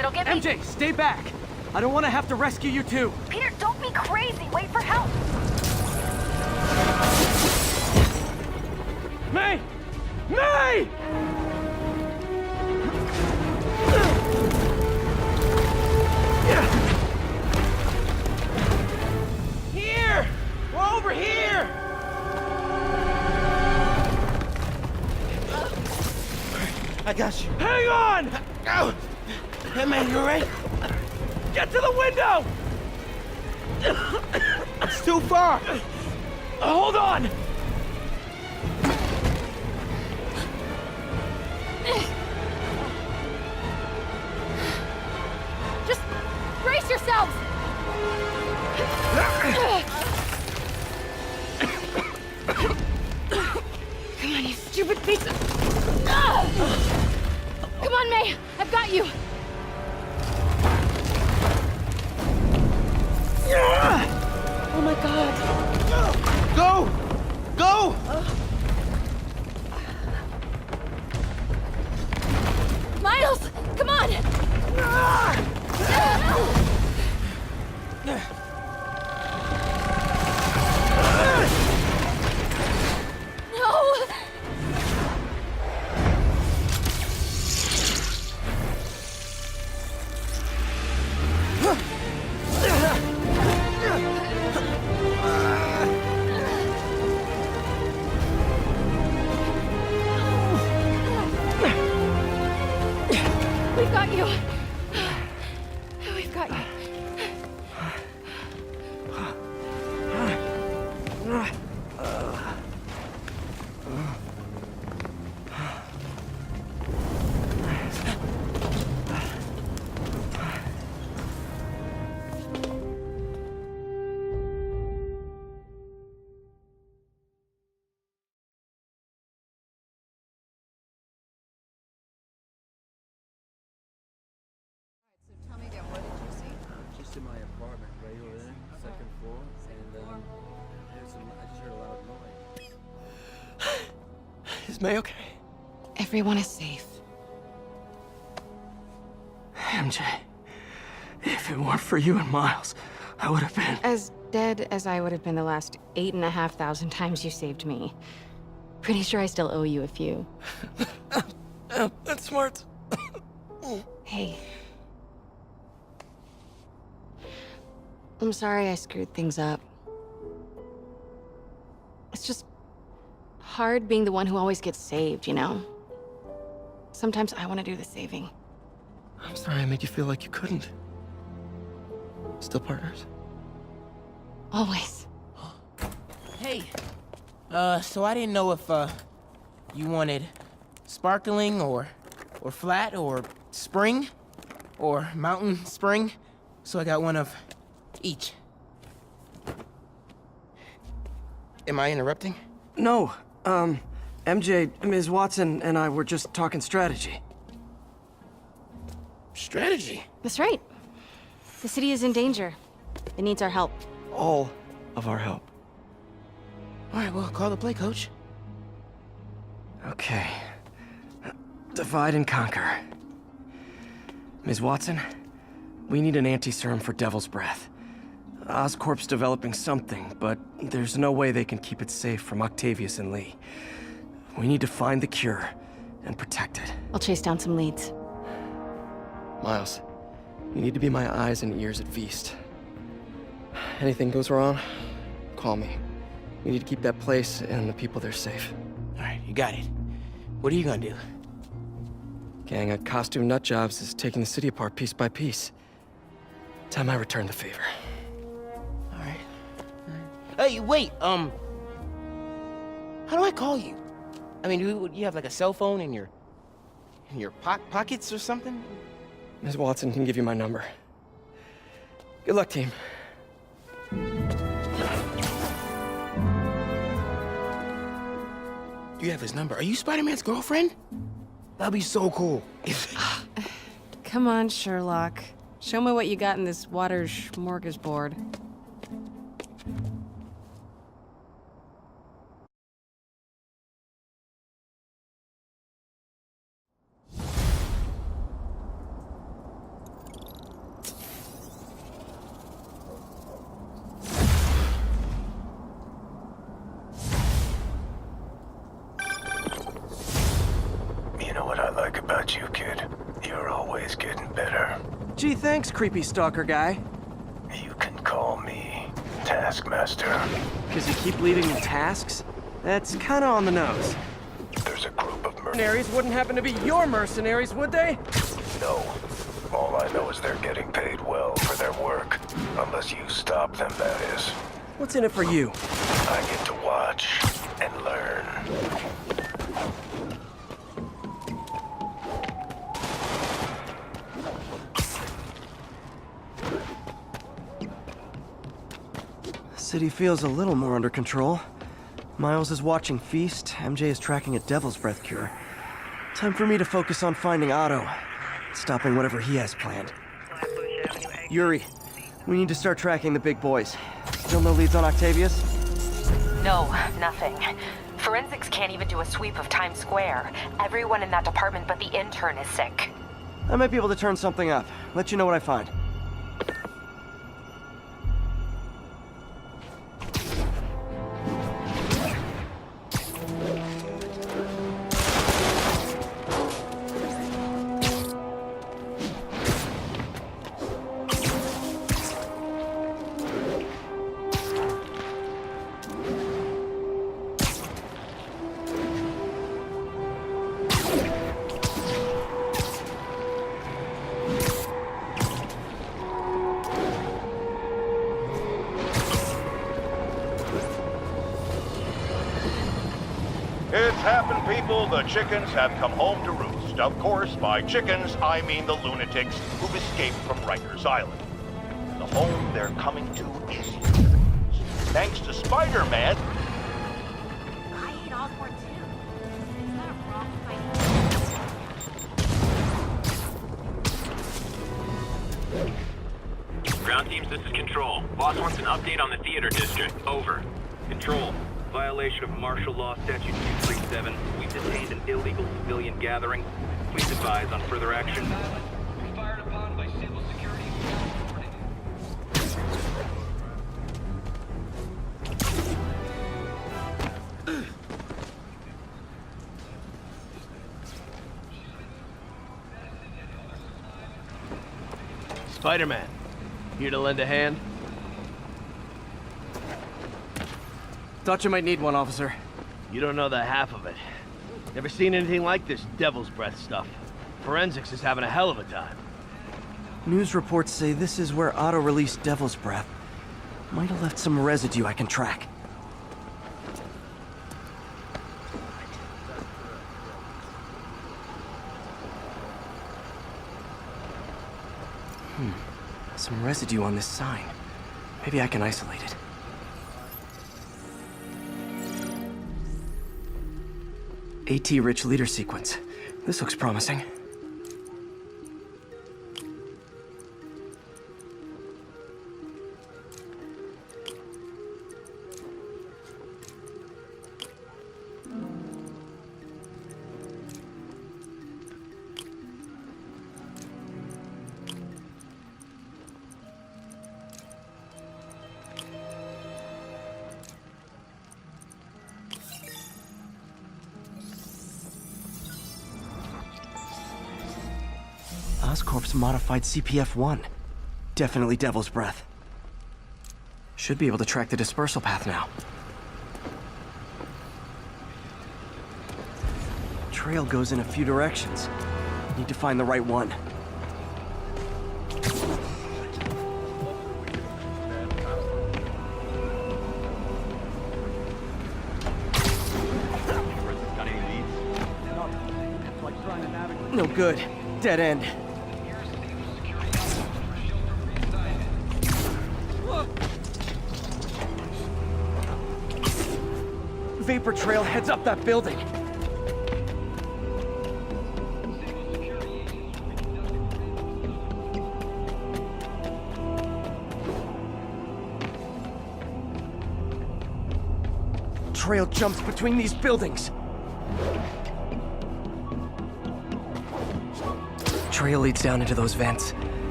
It'll get me... MJ, stay back! I don't want to have to rescue you too! Peter, don't be crazy! Wait for help! May! May! Here! We're over here! I got you. Hang on! Go! Hey, man, you alright? Get to the window! It's too far! Hold on! Just brace yourselves! Come on, you stupid piece of... Come on, May! I've got you! Oh my god! Go! Go! Miles! Come on! No! We've got you. We've got you. Tell me again, what did you see? Just in my apartment, right over there, second floor, and I just heard a loud noise. Is May okay? Everyone is safe. MJ, if it weren't for you and Miles, I would have been... As dead as I would have been the last 8,500 times you saved me. Pretty sure I still owe you a few. That's smart. Hey. I'm sorry I screwed things up. It's just hard being the one who always gets saved, you know? Sometimes I want to do the saving. I'm sorry I made you feel like you couldn't. Still partners? Always. Hey, so I didn't know if, you wanted sparkling or flat or spring or mountain spring, so I got one of each. Am I interrupting? No, MJ, Ms. Watson, and I were just talking strategy. Strategy? That's right. The city is in danger. It needs our help. All of our help. All right, well, call the play, coach. Okay. Divide and conquer. Ms. Watson, we need an anti-serum for Devil's Breath. Oscorp's developing something, but there's no way they can keep it safe from Octavius and Lee. We need to find the cure and protect it. I'll chase down some leads. Miles, you need to be my eyes and ears at Feast. Anything goes wrong, call me. We need to keep that place and the people there safe. All right, you got it. What are you gonna do? Gang of costume nutjobs is taking the city apart piece by piece. Time I return the favor. All right. Hey, wait, how do I call you? I mean, do you have like a cell phone in your pockets or something? Ms. Watson can give you my number. Good luck, team. You have his number. Are you Spider-Man's girlfriend? That'd be so cool. Come on, Sherlock. Show me what you got in this water smorgasbord. Gee, thanks, creepy stalker guy. You can call me Taskmaster. Because you keep leaving me tasks? That's kinda on the nose. There's a group of Mercenaries wouldn't happen to be your mercenaries, would they? No. All I know is they're getting paid well for their work. Unless you stop them, that is. What's in it for you? I get to watch and learn. City feels a little more under control. Miles is watching Feast, MJ is tracking a Devil's Breath cure. Time for me to focus on finding Otto, stopping whatever he has planned. Yuri, we need to start tracking the big boys. Still no leads on Octavius? No, nothing. Forensics can't even do a sweep of Times Square. Everyone in that department but the intern is sick. I might be able to turn something up. Let you know what I find. It's happened, people. The chickens have come home to roost. Of course, by chickens, I mean the lunatics who've escaped from Rikers Island. The home they're coming to is yours. Thanks to Spider-Man. I eat Osborne too. Is that a problem? Ground teams, this is Control. Boss wants an update on the theater district. Over. Control. Violation of Martial Law Statute 237. We've detained an illegal civilian gathering. Please advise on further action. Fired upon by civil security. Spider-Man, here to lend a hand? Thought you might need one, officer. You don't know the half of it. Never seen anything like this Devil's Breath stuff. Forensics is having a hell of a time. News reports say this is where Otto released Devil's Breath. Might have left some residue I can track. Some residue on this sign. Maybe I can isolate it. AT-rich leader sequence. This looks promising. Oscorp's modified CPF-1. Definitely Devil's Breath. Should be able to track the dispersal path now. Trail goes in a few directions. Need to find the right one. No good. Dead end. Vapor trail heads up that building. Trail jumps between these buildings. Trail leads down into those vents.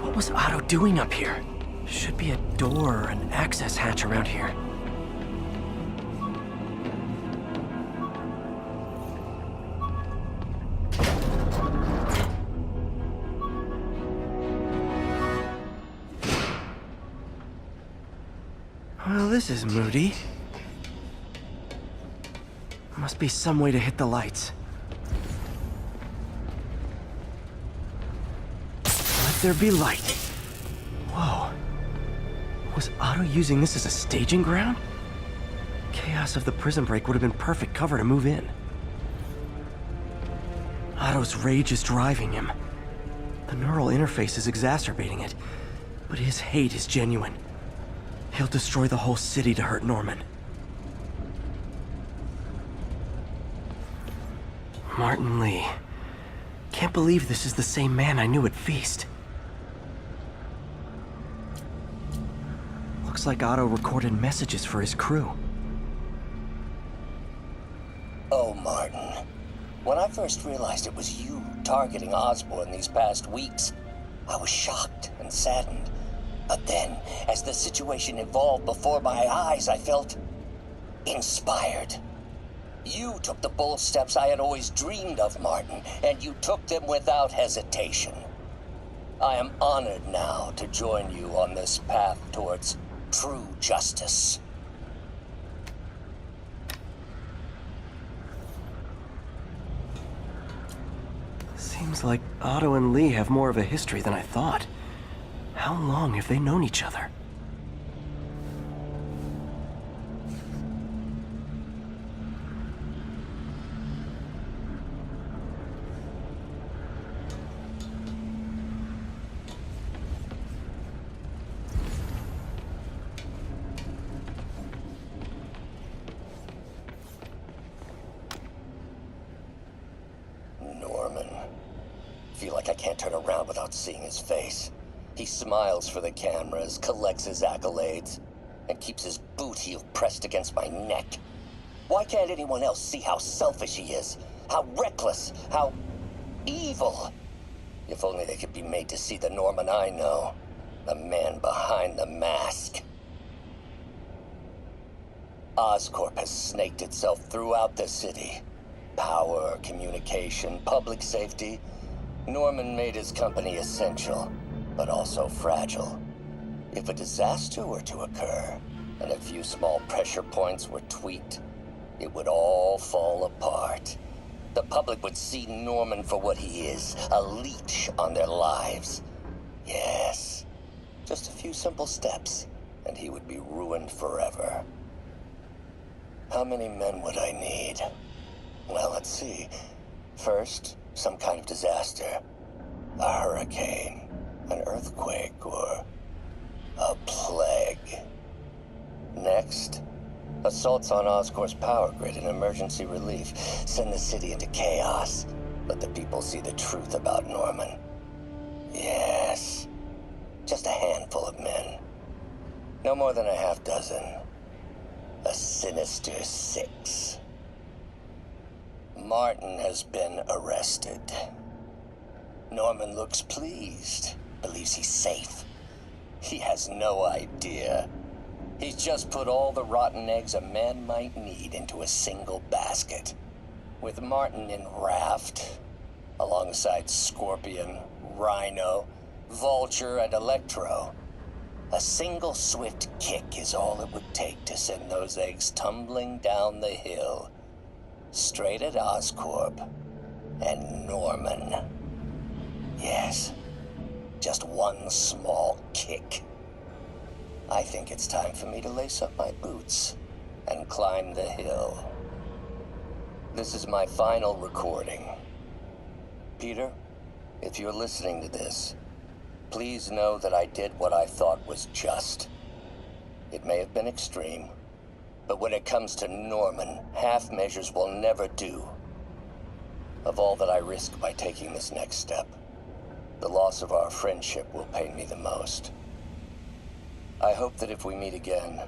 What was Otto doing up here? Should be a door or an access hatch around here. Well, this is moody. Must be some way to hit the lights. Let there be light. Whoa. Was Otto using this as a staging ground? Chaos of the prison break would have been perfect cover to move in. Otto's rage is driving him. The neural interface is exacerbating it, but his hate is genuine. He'll destroy the whole city to hurt Norman. Martin Lee. Can't believe this is the same man I knew at Feast. Looks like Otto recorded messages for his crew. Oh, Martin. When I first realized it was you targeting Osborn these past weeks, I was shocked and saddened. But then, as the situation evolved before my eyes, I felt inspired. You took the bold steps I had always dreamed of, Martin, and you took them without hesitation. I am honored now to join you on this path towards true justice. Seems like Otto and Lee have more of a history than I thought. How long have they known each other? Norman. Feel like I can't turn around without seeing his face. He smiles for the cameras, collects his accolades, and keeps his boot heel pressed against my neck. Why can't anyone else see how selfish he is? How reckless, how evil? If only they could be made to see the Norman I know. The man behind the mask. Oscorp has snaked itself throughout the city. Power, communication, public safety. Norman made his company essential, but also fragile. If a disaster were to occur, and a few small pressure points were tweaked, it would all fall apart. The public would see Norman for what he is, a leech on their lives. Yes, just a few simple steps, and he would be ruined forever. How many men would I need? Well, let's see. First, some kind of disaster. A hurricane, an earthquake, or a plague. Next, assaults on Oscorp's power grid and emergency relief. Send the city into chaos. Let the people see the truth about Norman. Yes, just a handful of men. No more than a half dozen. A sinister 6. Martin has been arrested. Norman looks pleased, believes he's safe. He has no idea. He's just put all the rotten eggs a man might need into a single basket. With Martin in raft, alongside Scorpion, Rhino, Vulture, and Electro, a single swift kick is all it would take to send those eggs tumbling down the hill. Straight at Oscorp and Norman. Yes, just one small kick. I think it's time for me to lace up my boots and climb the hill. This is my final recording. Peter, if you're listening to this, please know that I did what I thought was just. It may have been extreme, but when it comes to Norman, half measures will never do. Of all that I risk by taking this next step, the loss of our friendship will pain me the most. I hope that if we meet again,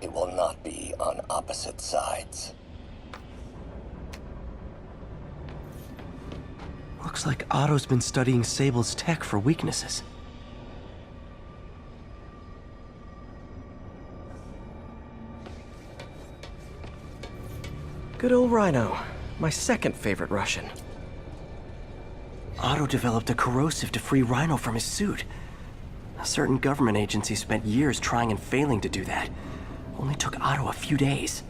it will not be on opposite sides. Looks like Otto's been studying Sable's tech for weaknesses. Good old Rhino, my second favorite Russian. Otto developed a corrosive to free Rhino from his suit. A certain government agency spent years trying and failing to do that. Only took Otto a few days.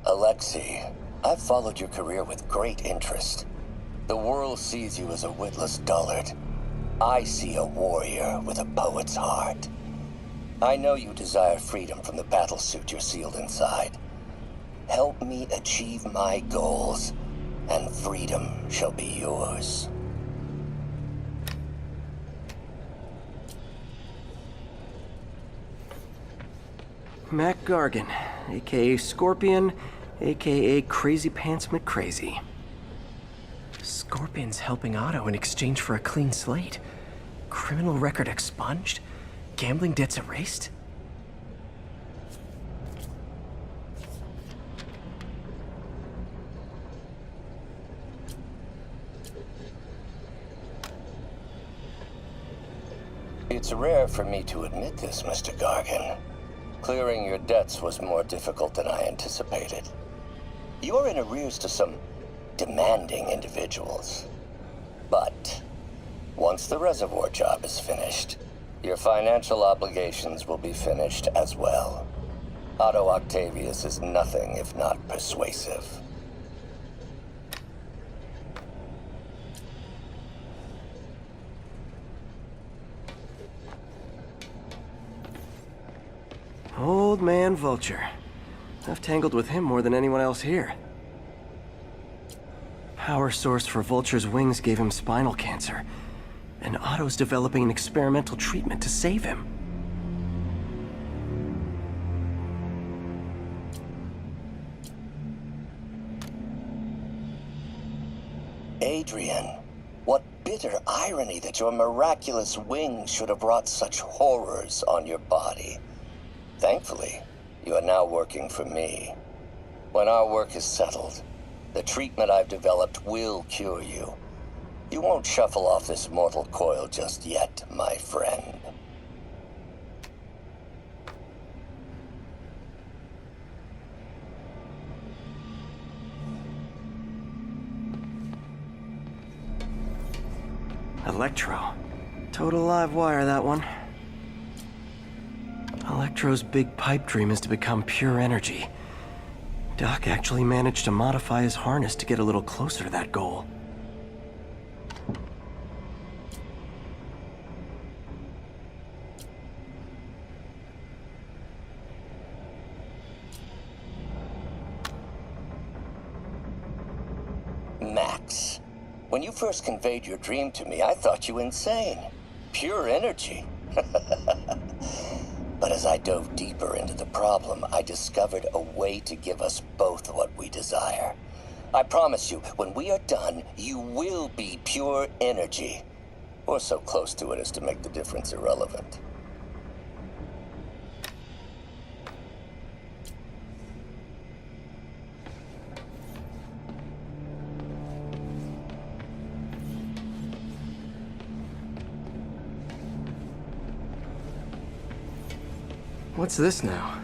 Alexei, I've followed your career with great interest. The world sees you as a witless dullard. I see a warrior with a poet's heart. I know you desire freedom from the battlesuit you're sealed inside. Help me achieve my goals, and freedom shall be yours. Mac Gargan, aka Scorpion, aka Crazy Pants McCrazy. Scorpion's helping Otto in exchange for a clean slate. Criminal record expunged? Gambling debts erased? It's rare for me to admit this, Mr. Gargan. Clearing your debts was more difficult than I anticipated. You're in arrears to some demanding individuals. But once the reservoir job is finished, your financial obligations will be finished as well. Otto Octavius is nothing if not persuasive. Old man Vulture. I've tangled with him more than anyone else here. Power source for Vulture's wings gave him spinal cancer, and Otto's developing an experimental treatment to save him. Adrian, what bitter irony that your miraculous wings should have brought such horrors on your body. Thankfully, you are now working for me. When our work is settled, the treatment I've developed will cure you. You won't shuffle off this mortal coil just yet, my friend. Electro. Total live wire, that one. Electro's big pipe dream is to become pure energy. Doc actually managed to modify his harness to get a little closer to that goal. Max, when you first conveyed your dream to me, I thought you insane. Pure energy. But as I dove deeper into the problem, I discovered a way to give us both what we desire. I promise you, when we are done, you will be pure energy. Or so close to it as to make the difference irrelevant. What's this now?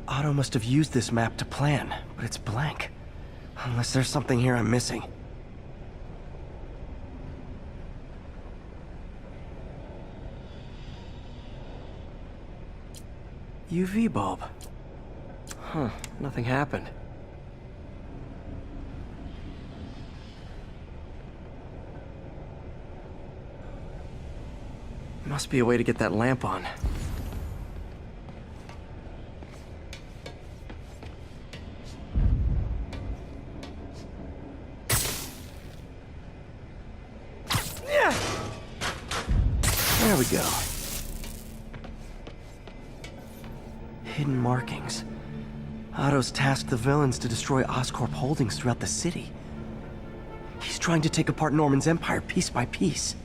Otto must have used this map to plan, but it's blank. Unless there's something here I'm missing. UV bulb. Huh, nothing happened. Must be a way to get that lamp on. There we go. Hidden markings. Otto's tasked the villains to destroy Oscorp holdings throughout the city. He's trying to take apart Norman's empire piece by piece.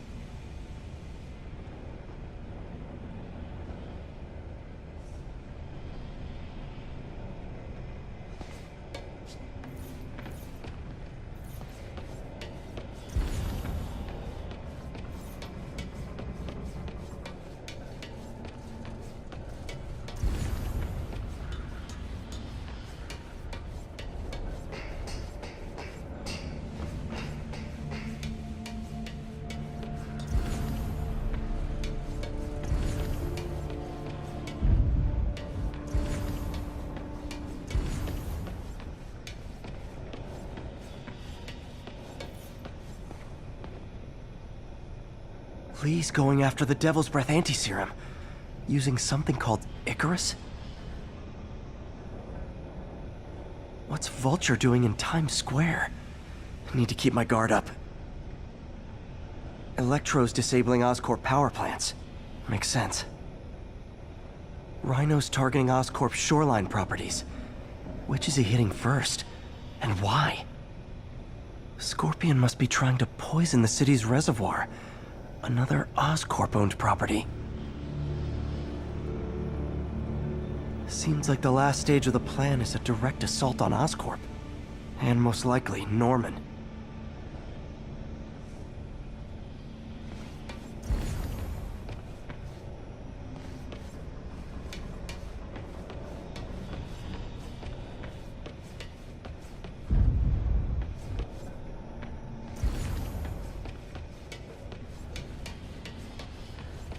Lee's going after the Devil's Breath anti-serum, using something called Icarus? What's Vulture doing in Times Square? I need to keep my guard up. Electro's disabling Oscorp power plants. Makes sense. Rhino's targeting Oscorp's shoreline properties. Which is he hitting first? And why? Scorpion must be trying to poison the city's reservoir. Another Oscorp-owned property. Seems like the last stage of the plan is a direct assault on Oscorp. And most likely, Norman.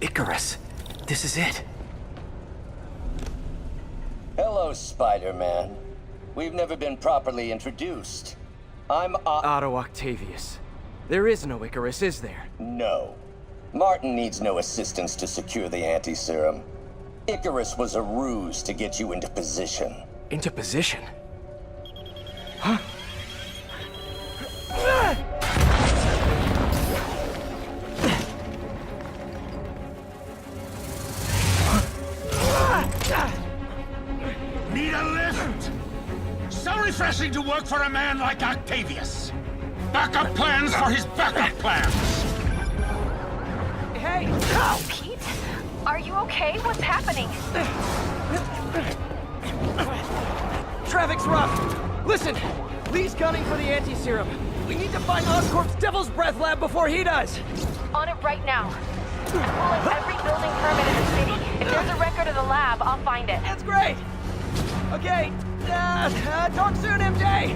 Icarus. This is it. Hello, Spider-Man. We've never been properly introduced. I'm Otto Octavius. There is no Icarus, is there? No. Martin needs no assistance to secure the anti-serum. Icarus was a ruse to get you into position. Into position? Huh? Need a lift? So refreshing to work for a man like Octavius. Backup plans for his backup plans. Hey! Oh, Pete? Are you okay? What's happening? Traffic's rough. Listen, Lee's gunning for the anti-serum. We need to find Oscorp's Devil's Breath lab before he does. On it right now. I'm pulling every building permit in the city. If there's a record of the lab, I'll find it. That's great. Okay, talk soon, MJ.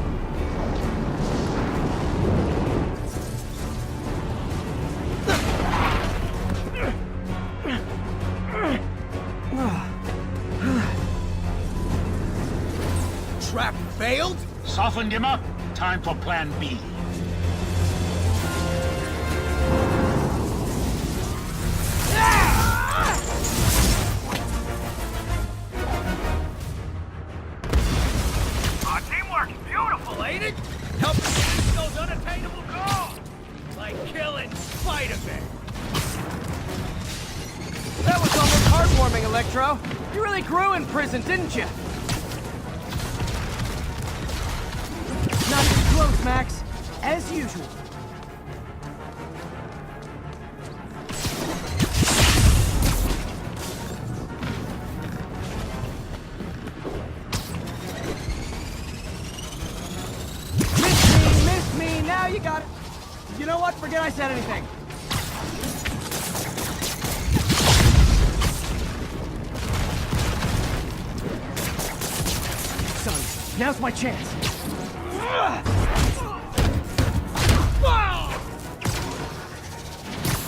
Trap failed? Softened him up. Time for plan B. Teamwork is beautiful, ain't it? Helping reach those unattainable goals. Like killing Spider-Man. That was almost heartwarming, Electro. You really grew in prison, didn't you? Not too close, Max. As usual. Miss me, now you got it. You know what? Forget I said anything. Son, now's my chance.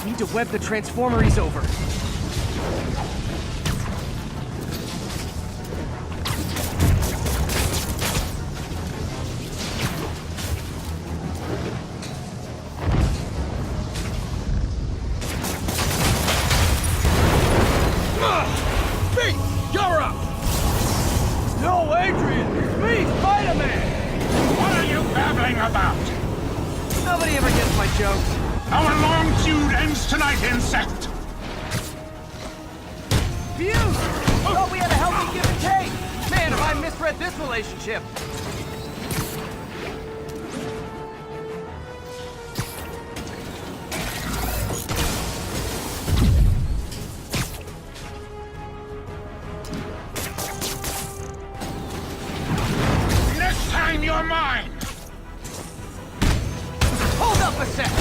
Need to web the transformer he's over. Pete, you're up! No, Adrian! It's me, Spider-Man! What are you babbling about? Nobody ever gets my jokes. Our long feud ends tonight, insect! Fuse! Thought we had a healthy give and take! Man, have I misread this relationship! Next time you're mine! Hold up a sec!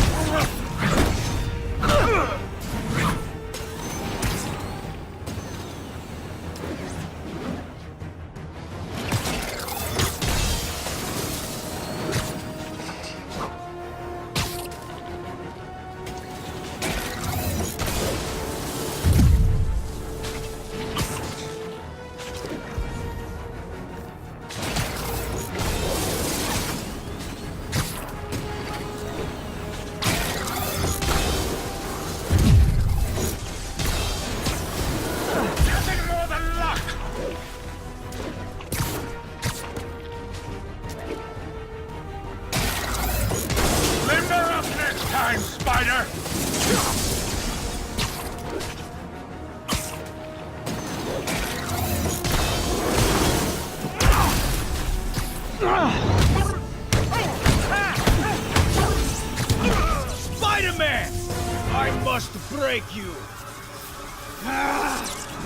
break you!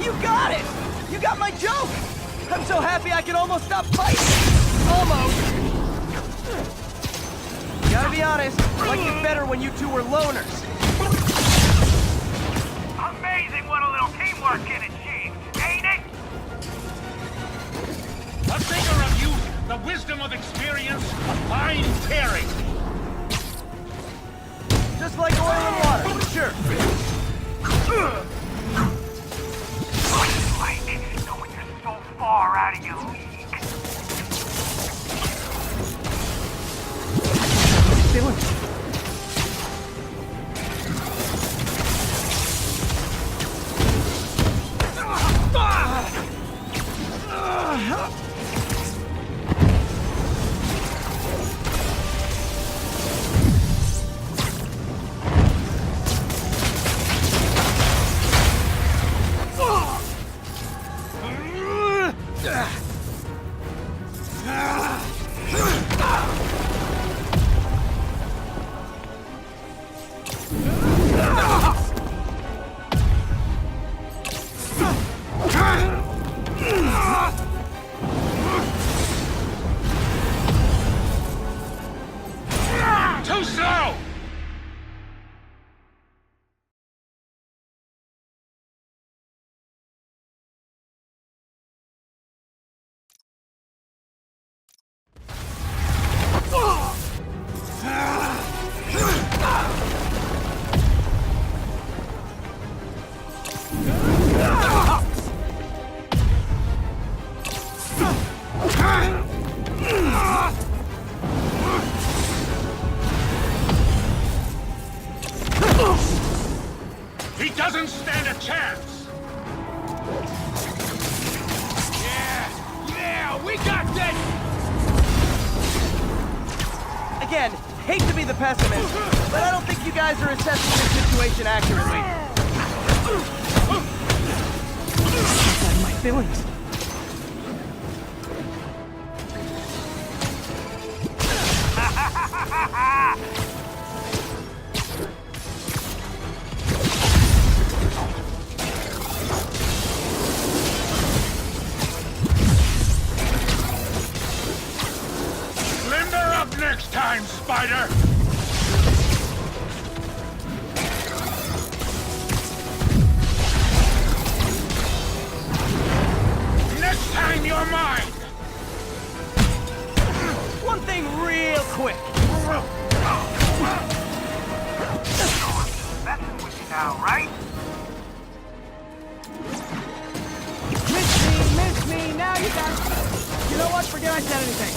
You got it! You got my joke! I'm so happy I can almost stop fighting! Almost! Gotta be honest, I liked it better when you two were loners. Amazing what a little teamwork can achieve, ain't it? A figure of youth, the wisdom of experience, a fine pairing. Just like oil and water, sure. Like knowing you're so far out of your league. Feeling? Too slow! He doesn't stand a chance! Yeah, we got this! Again, hate to be the pessimist, but I don't think you guys are assessing this situation accurately. My feelings. Limber up next time, Spider! Next time you're mine! One thing real quick. Messing with you now, right? Miss me, now you got it. You know what? Forget I said anything.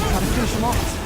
Gotta finish him off.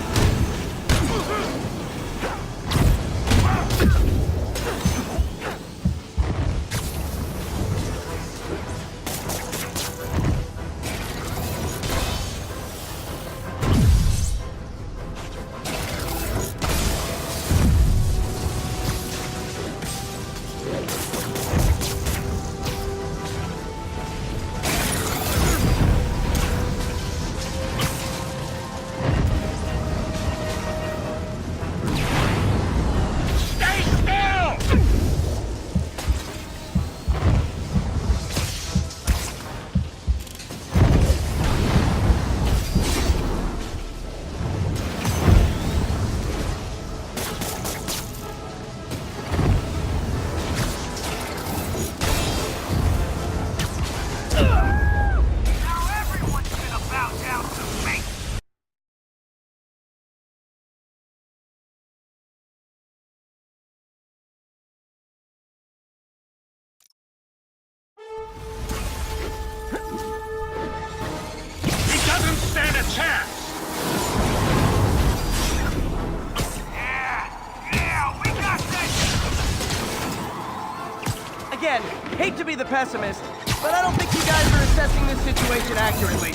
hate to be the pessimist, but I don't think you guys are assessing this situation accurately.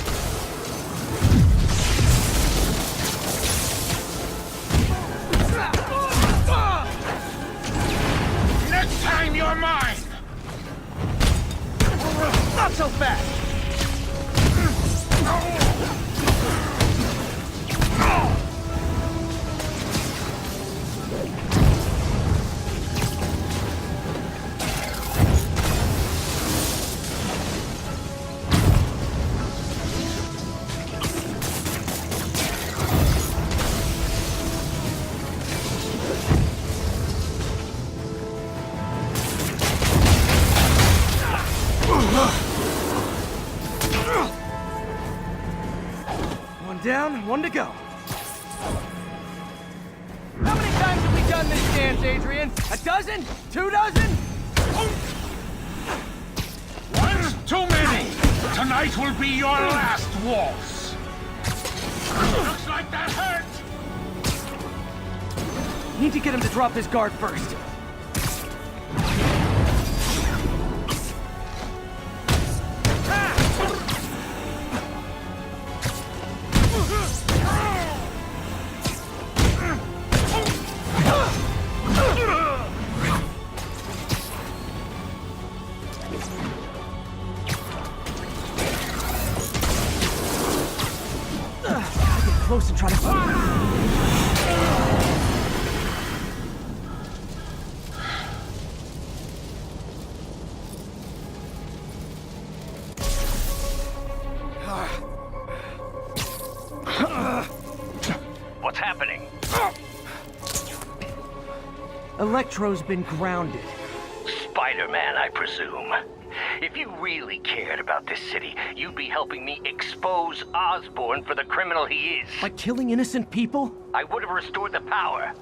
Next time you're mine! Not so fast! One down, one to go. How many times have we done this dance, Adrian? A dozen? 2 dozen? One's too many! Tonight will be your last waltz! Looks like that hurt! Need to get him to drop his guard first. Close and try to... What's happening? Electro's been grounded. Spider-Man, I presume. If you really cared about this city, you'd be helping me expose Osborn for the criminal he is. By killing innocent people? I would have restored the power.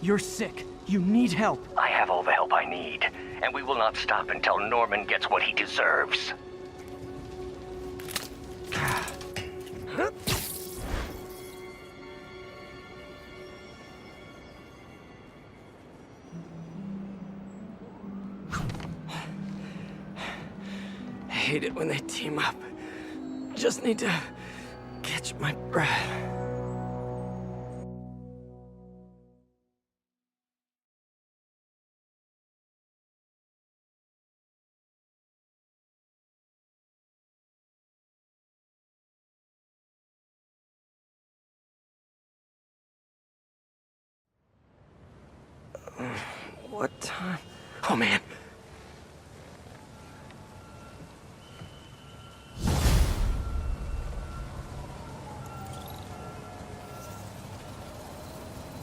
You're sick. You need help. I have all the help I need, and we will not stop until Norman gets what he deserves. I hate it when they team up. Just need to catch my breath. What time? Oh man.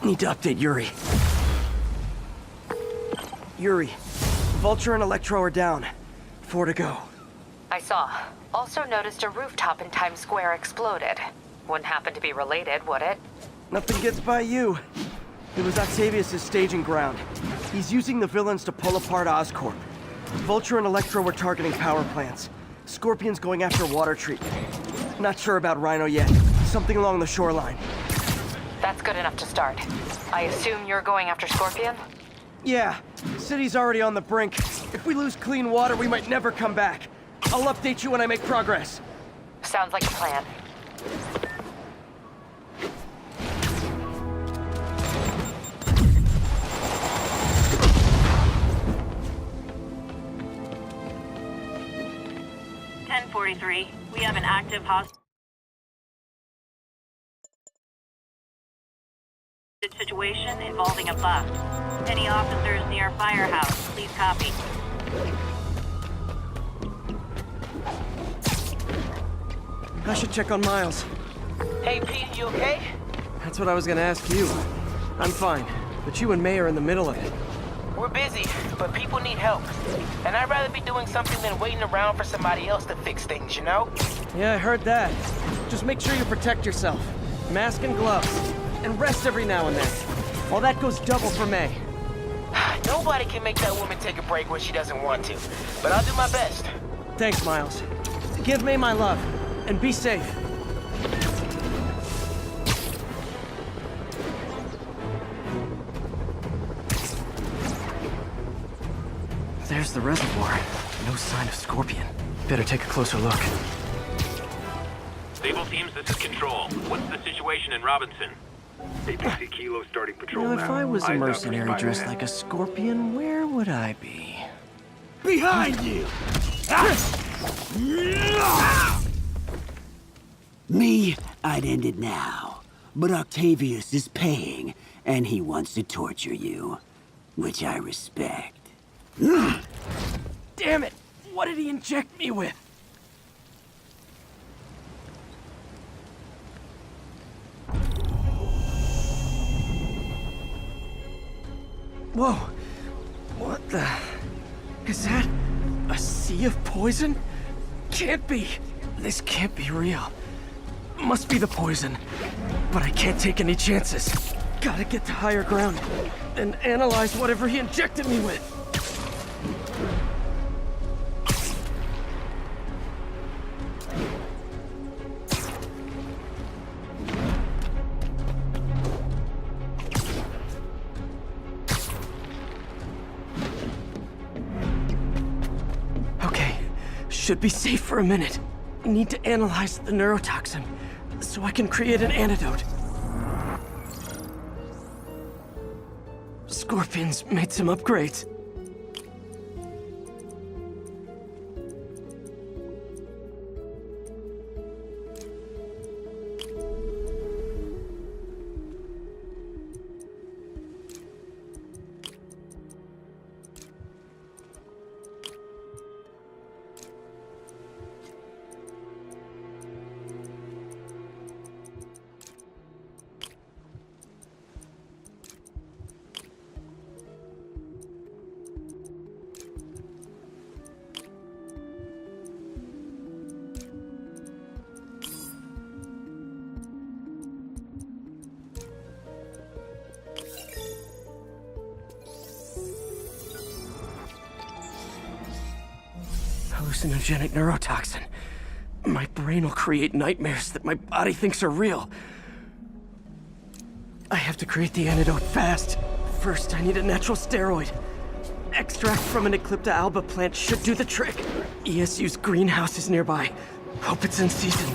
Need to update Yuri. Yuri, Vulture and Electro are down. 4 to go. I saw. Also noticed a rooftop in Times Square exploded. Wouldn't happen to be related, would it? Nothing gets by you. It was Octavius' staging ground. He's using the villains to pull apart Oscorp. Vulture and Electro were targeting power plants. Scorpion's going after water treatment. Not sure about Rhino yet. Something along the shoreline. That's good enough to start. I assume you're going after Scorpion? Yeah, city's already on the brink. If we lose clean water, we might never come back. I'll update you when I make progress. Sounds like a plan. We have an active hostage situation involving a bust. Any officers near Firehouse, please copy. I should check on Miles. Hey, Pete, you okay? That's what I was gonna ask you. I'm fine, but you and May are in the middle of it. We're busy, but people need help. And I'd rather be doing something than waiting around for somebody else to fix things, you know? Yeah, I heard that. Just make sure you protect yourself. Mask and gloves. And rest every now and then. All that goes double for May. Nobody can make that woman take a break when she doesn't want to. But I'll do my best. Thanks, Miles. Give May my love. And be safe. There's the reservoir. No sign of Scorpion. Better take a closer look. Sable teams, this is Control. What's the situation in Robinson? APC Kilo starting patrol Now, now. if I was a Eyes up for mercenary dressed Spider-Man. like a scorpion, where would I be? Behind you! Me, I'd end it now. But Octavius is paying, and he wants to torture you. Which I respect. Damn it! What did he inject me with? Whoa! What the... Is that... a sea of poison? Can't be! This can't be real. Must be the poison. But I can't take any chances. Gotta get to higher ground and analyze whatever he injected me with. Okay, should be safe for a minute. Need to analyze the neurotoxin so I can create an antidote. Scorpion's made some upgrades. Hallucinogenic neurotoxin. My brain will create nightmares that my body thinks are real. I have to create the antidote fast. First, I need a natural steroid. Extract from an Eclipta alba plant should do the trick. ESU's greenhouse is nearby. Hope it's in season.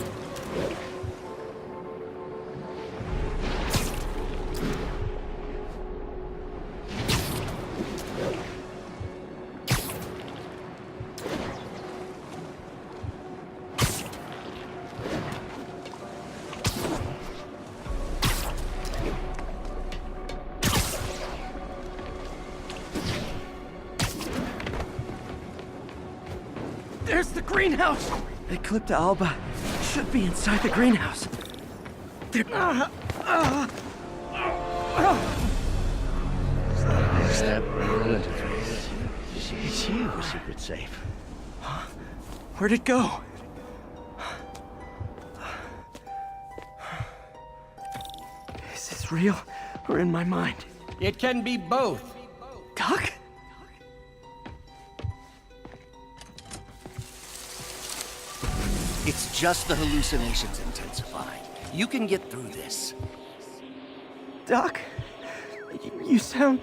There's the greenhouse! Eclipta alba should be inside the greenhouse. It's that neural interface. It's you, secret safe. Huh? Where'd it go? Is this real or in my mind? It can be both. Doc? It's just the hallucinations intensifying. You can get through this. Doc? You sound...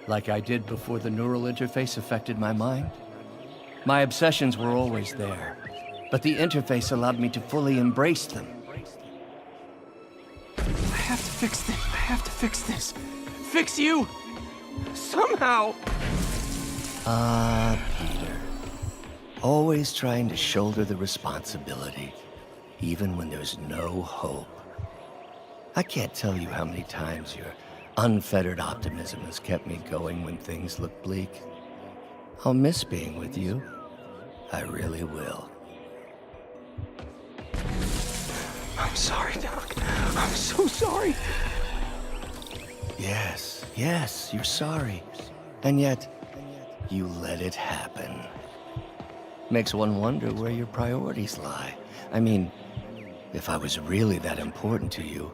Like I did before the neural interface affected my mind? My obsessions were always there, but the interface allowed me to fully embrace them. I have to fix this. I have to fix this. Fix you! Somehow! Ah, Peter. Always trying to shoulder the responsibility, even when there's no hope. I can't tell you how many times your unfettered optimism has kept me going when things look bleak. I'll miss being with you. I really will. I'm sorry, Doc. I'm so sorry. Yes, you're sorry. And yet, you let it happen. Makes one wonder where your priorities lie. I mean, if I was really that important to you,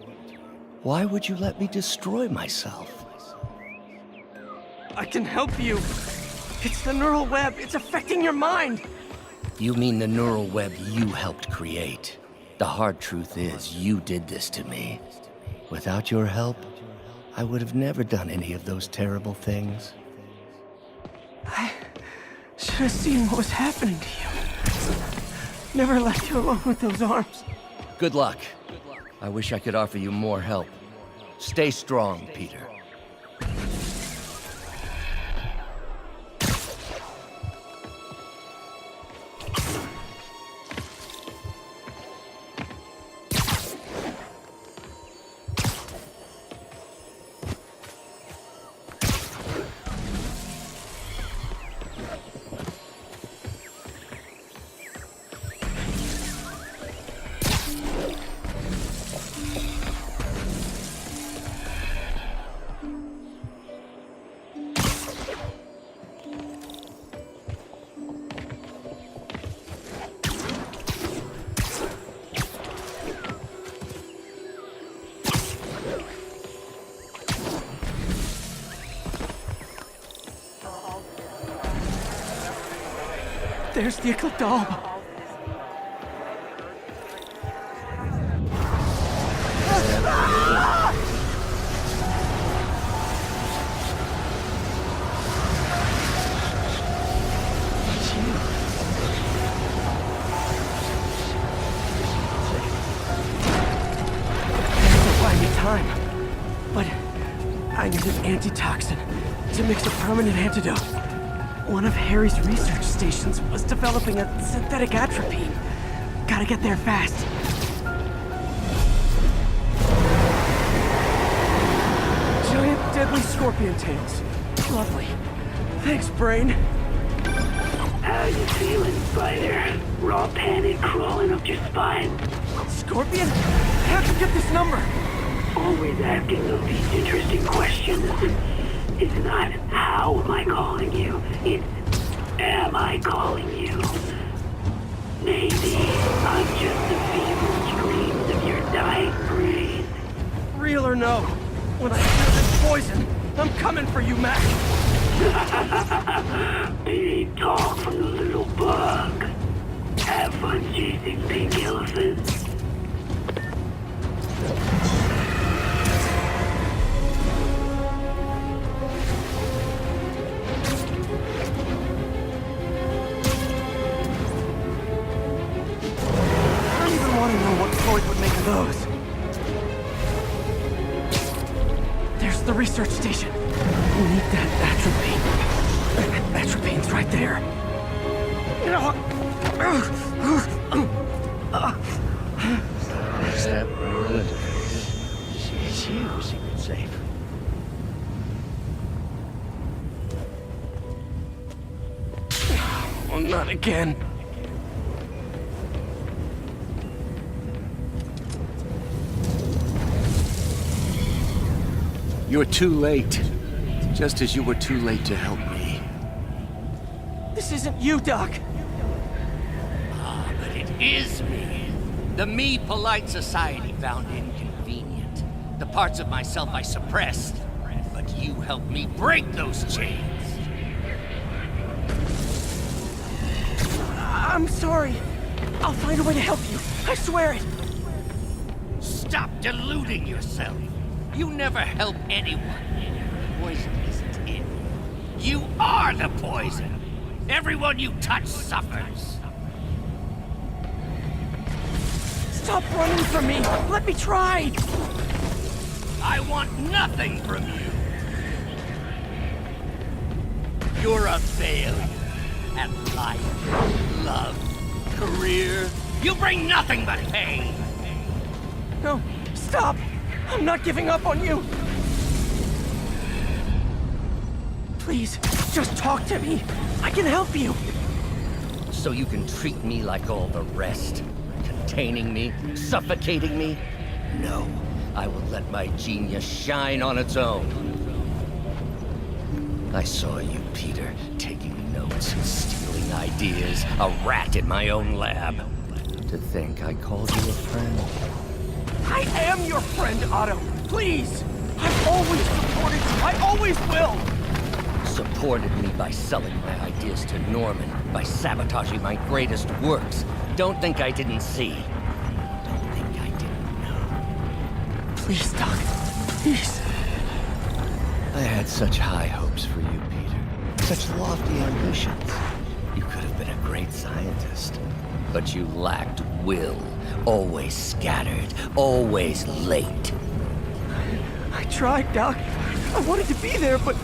why would you let me destroy myself? I can help you. It's the neural web. It's affecting your mind. You mean the neural web you helped create? The hard truth is, you did this to me. Without your help, I would have never done any of those terrible things. Should have seen what was happening to you. Never left you alone with those arms. Good luck. I wish I could offer you more help. Stay strong, Peter. There's the Eclipse. Time, but I need an antitoxin to mix a permanent antidote. One of Harry's research stations was developing a synthetic atropine. Gotta get there fast. Giant deadly scorpion tails. Lovely. Thanks, Brain. How you feeling, Spider? Raw panic crawling up your spine? Scorpion? How'd you get this number? Always asking those interesting questions. It's not how am I calling you, it's am I calling you? Maybe I'm just the feeble screams of your dying brain. Real or no, when I feel this poison, I'm coming for you, Mac. Big talk from the little bug. Have fun chasing pink elephants. Those. There's the research station. We need that atropine. Atropine's right there. Is that good? It's you, Secret Safe. Oh, not again. You're too late. Just as you were too late to help me. This isn't you, Doc. Ah, but it is me. The me polite society found inconvenient. The parts of myself I suppressed. But you helped me break those chains. I'm sorry. I'll find a way to help you. I swear it. Stop deluding yourself. You never help anyone. Poison isn't in you. You are the poison. Everyone you touch suffers. Stop running from me. Let me try. I want nothing from you. You're a failure at life, love, career. You bring nothing but pain. No, stop. I'm not giving up on you! Please, just talk to me. I can help you. So you can treat me like all the rest? Containing me? Suffocating me? No, I will let my genius shine on its own. I saw you, Peter, taking notes and stealing ideas. A rat in my own lab. To think I called you a friend. I am your friend, Otto. Please! I've always supported you. I always will! Supported me by selling my ideas to Norman, by sabotaging my greatest works. Don't think I didn't see. Don't think I didn't know. Please, Doc. Please. I had such high hopes for you, Peter. Such lofty ambitions. been a great scientist. But you lacked will. Always scattered. Always late. I tried, Doc. I wanted to be there, but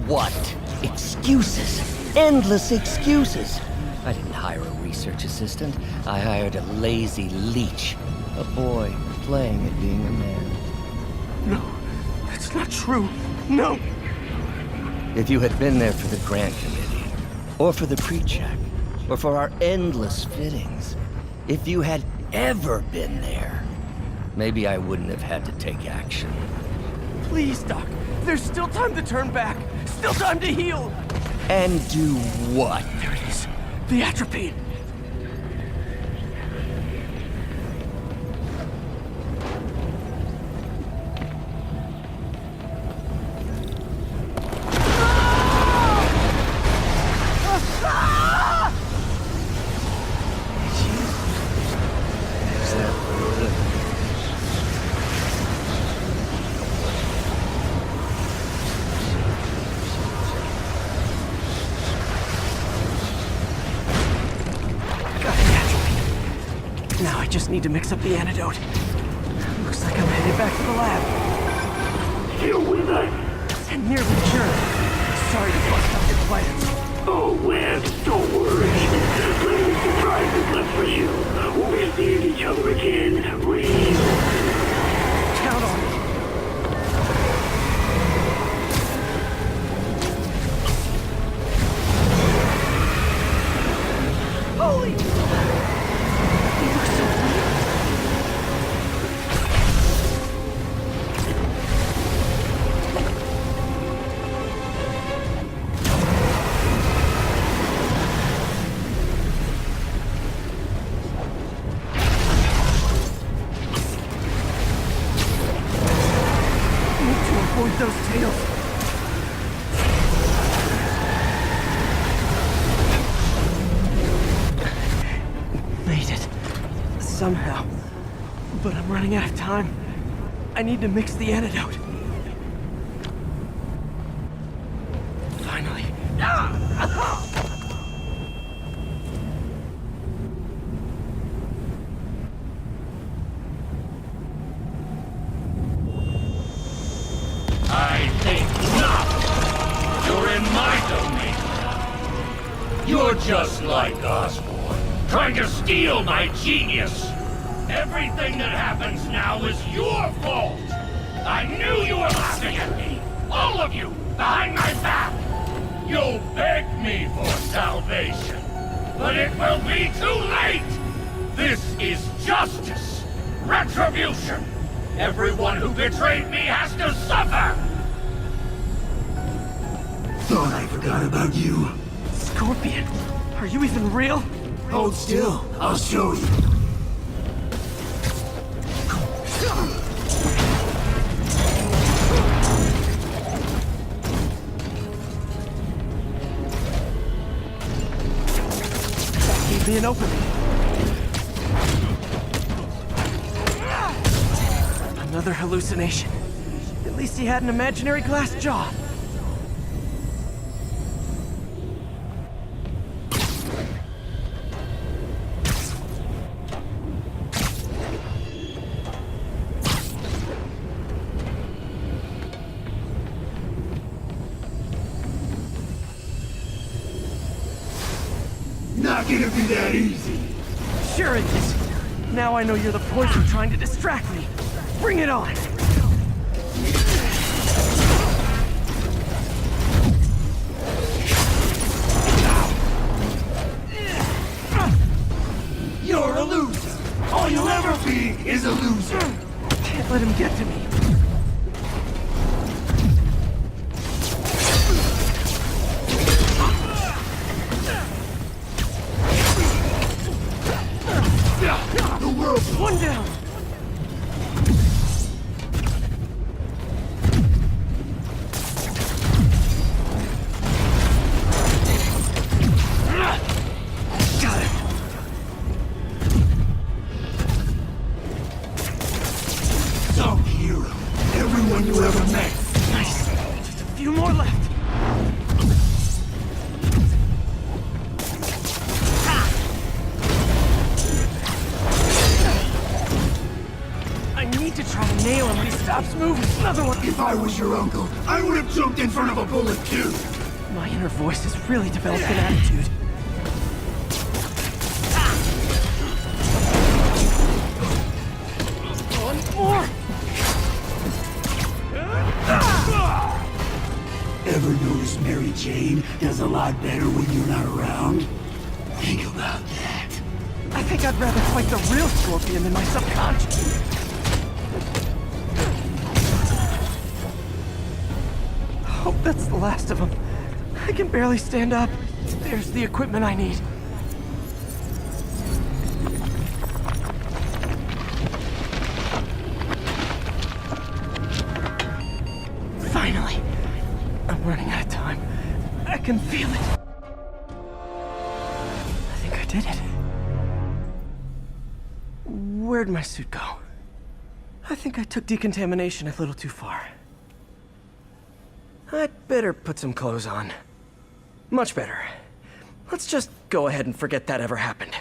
what? Excuses. Endless excuses. I didn't hire a research assistant. I hired a lazy leech. A boy playing at being a man. No, that's not true. No. If you had been there for the grant committee, or for the pre-check, or for our endless fittings, if you had ever been there, maybe I wouldn't have had to take action. Please, Doc. There's still time to turn back. Still time to heal. And do what? There it is. The atropine. Now I just need to mix up the antidote. Looks like I'm headed back to the lab. Still with us? And nearly cured. Sorry to bust up your plans. Oh, Webb, don't worry. Plenty of surprises left for you. We'll be seeing each other again real soon. Count on me. Holy! You look so real. Need to avoid those tails. Made it. Somehow. But I'm running out of time. I need to mix the antidote. Finally. I think not. You're in my domain. You're just like Osborn, trying to steal my genius. Everything that happens now is your fault. I knew you were laughing at me. All of you, behind my back. You'll beg me for salvation, but it will be too late. This is justice. Retribution. Everyone who betrayed me has to suffer! Thought I forgot about you. Scorpion, are you even real? Hold still. I'll show you. That gave me an opening. Another hallucination. At least he had an imaginary glass jaw. Not gonna be that easy. Sure it is. Now I know you're the poison trying to distract me. Bring it on! You're a loser. All you'll ever be is a loser. Can't let him get to me. The world's one down. Got it. Some hero. Everyone you ever met. Nice. Just a few more left. stops moving. Another one. If I was your uncle, I would have jumped in front of a bullet too. My inner voice has really developed an attitude. One more. Ever notice Mary Jane does a lot better when you're not around? Think about that. I think I'd rather fight the real Scorpion than my subconscious. Hope that's the last of them. I can barely stand up. There's the equipment I need. Finally. I'm running out of time. I can feel it. I think I did it. Where'd my suit go? I think I took decontamination a little too far. I'd better put some clothes on. Much better. Let's just go ahead and forget that ever happened.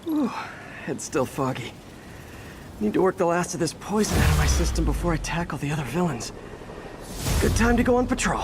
Ooh, head's still foggy. Need to work the last of this poison out of my system before I tackle the other villains. Good time to go on patrol.